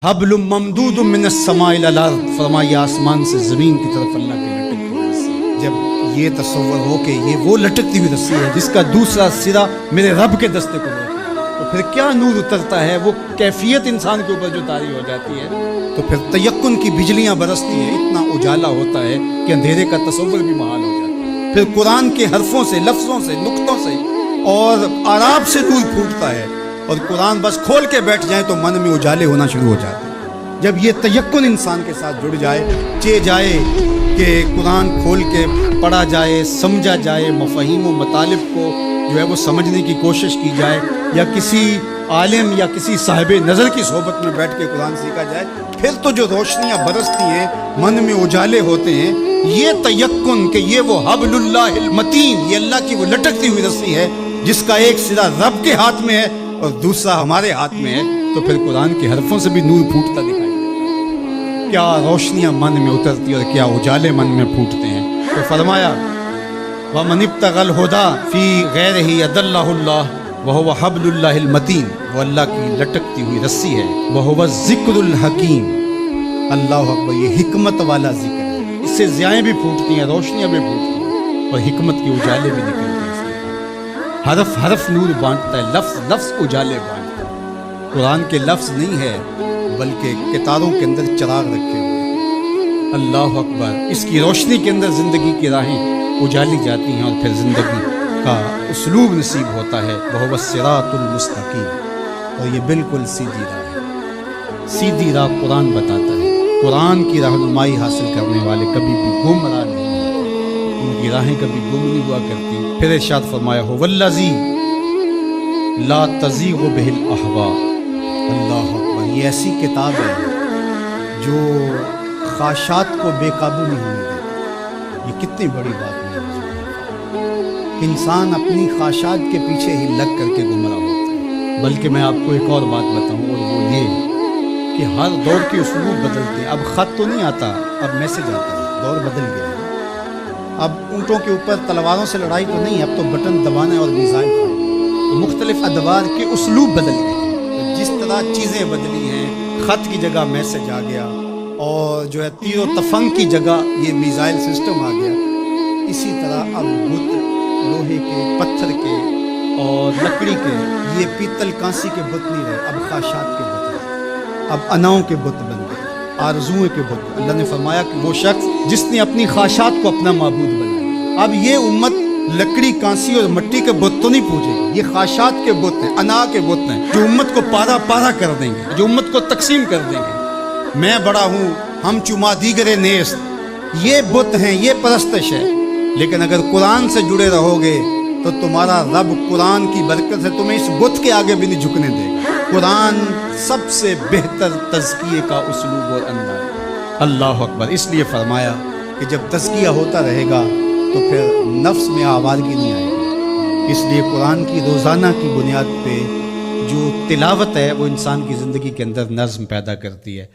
حبل ممدود من السماء الى الارض، فرمایا آسمان سے زمین کی طرف اللہ کی لٹکتی ہوئی رسی۔ جب یہ تصور ہو کہ یہ وہ لٹکتی ہوئی رسی ہے جس کا دوسرا سرا میرے رب کے دستے کو روکے، تو پھر کیا نور اترتا ہے، وہ کیفیت انسان کے اوپر جو طاری ہو جاتی ہے، تو پھر تیقن کی بجلیاں برستی ہیں، اتنا اجالا ہوتا ہے کہ اندھیرے کا تصور بھی محال ہو جاتا ہے۔ پھر قرآن کے حرفوں سے، لفظوں سے، نقطوں سے اور آراب سے نور پھوٹتا ہے، اور قرآن بس کھول کے بیٹھ جائیں تو من میں اجالے ہونا شروع ہو جاتے ہیں۔ جب یہ تیقن انسان کے ساتھ جڑ جائے، جائے کہ قرآن کھول کے پڑھا جائے، سمجھا جائے، مفاہیم و مطالب کو جو ہے وہ سمجھنے کی کوشش کی جائے، یا کسی عالم یا کسی صاحب نظر کی صحبت میں بیٹھ کے قرآن سیکھا جائے، پھر تو جو روشنیاں برستی ہیں، من میں اجالے ہوتے ہیں، یہ تیقن کہ یہ وہ حبل اللہ المتین، یہ اللہ کی وہ لٹکتی ہوئی رسی ہے جس کا ایک سرا رب کے ہاتھ میں ہے اور دوسرا ہمارے ہاتھ میں ہے، تو پھر قرآن کے حرفوں سے بھی نور پھوٹتا دکھائی دیتا ہے۔ کیا روشنیاں من میں اترتی اور کیا اجالے من میں پھوٹتے ہیں۔ تو فرمایا وَمَنِ ابْتَغَى الْهُدَى فِي غَيْرِهِ أَضَلَّهُ اللَّهُ وَهُوَ حَبْلُ اللَّهِ الْمَتِينُ، وہ اللہ کی لٹکتی ہوئی رسی ہے، وَهُوَ الذِّكْرُ الْحَكِيمُ، اللہ اکبر، یہ حکمت والا ذکر ہے، اس سے ضیائیں بھی پھوٹتی ہیں، روشنیاں بھی پھوٹتی ہیں، اور حکمت کے اجالے بھی نکلتے ہیں۔ حرف حرف نور بانٹتا ہے، لفظ لفظ اجالے بانٹتا ہے۔ قرآن کے لفظ نہیں ہے بلکہ کتاروں کے اندر چراغ رکھے ہوئے، اللہ اکبر، اس کی روشنی کے اندر زندگی کی راہیں اجالی جاتی ہیں، اور پھر زندگی کا اسلوب نصیب ہوتا ہے، وَهُوَ الصِّرَاطُ الْمُسْتَقِيمُ، اور یہ بالکل سیدھی راہ ہے، سیدھی راہ قرآن بتاتا ہے۔ قرآن کی رہنمائی حاصل کرنے والے کبھی بھی گمراہ نہیں ہوتے، ان کی راہیں کبھی گم نہیں ہوا کرتی۔ پھر ارشاد فرمایا هُوَ الَّذِي لَا تَزِيغُ بِهِ الْأَهْوَاءُ، اللہ اکبر، یہ ایسی کتاب ہے جو خواہشات کو بے قابو نہیں ہونے دیتی۔ یہ کتنی بڑی بات ہے، انسان اپنی خواہشات کے پیچھے ہی لگ کر کے گمراہ ہوتا ہے۔ بلکہ میں آپ کو ایک اور بات بتاؤں، اور وہ یہ کہ ہر دور کے اسلوب بدلتے ہیں۔ اب خط تو نہیں آتا، اب میسج آتا ہے، دور بدل گیا ہے۔ اب اونٹوں کے اوپر تلواروں سے لڑائی تو نہیں، اب تو بٹن دبانا ہے اور میزائل فائر، تو مختلف ادوار کے اسلوب بدل گئے۔ جس طرح چیزیں بدلی ہیں، خط کی جگہ میسج آ گیا، اور جو ہے تیر و تفنگ کی جگہ یہ میزائل سسٹم آ گیا، اسی طرح اب بت لوہے کے، پتھر کے اور لکڑی کے، یہ پیتل کانسی کے بت نہیں رہے، اب خواہشات کے بت ہیں، اب اناؤں کے بت بن گئے، آرزوؤں کے بت۔ اللہ نے فرمایا کہ وہ شخص جس نے اپنی خواہشات کو اپنا معبود بنایا، اب یہ امت لکڑی، کانسی اور مٹی کے بت تو نہیں پوجے گی، یہ خواہشات کے بت ہیں، انا کے بت ہیں، جو امت کو پارا پارا کر دیں گے، جو امت کو تقسیم کر دیں گے۔ میں بڑا ہوں، ہم چما دیگرے نیست، یہ بت ہیں، یہ پرستش ہے۔ لیکن اگر قرآن سے جڑے رہو گے تو تمہارا رب قرآن کی برکت سے تمہیں اس بت کے آگے بھی نہیں جھکنے دے گا۔ قرآن سب سے بہتر تزکیے کا اسلوب اور انداز ہے، اللہ اکبر۔ اس لیے فرمایا کہ جب تزکیہ ہوتا رہے گا تو پھر نفس میں آوارگی نہیں آئے گی۔ اس لیے قرآن کی روزانہ کی بنیاد پہ جو تلاوت ہے وہ انسان کی زندگی کے اندر نظم پیدا کرتی ہے۔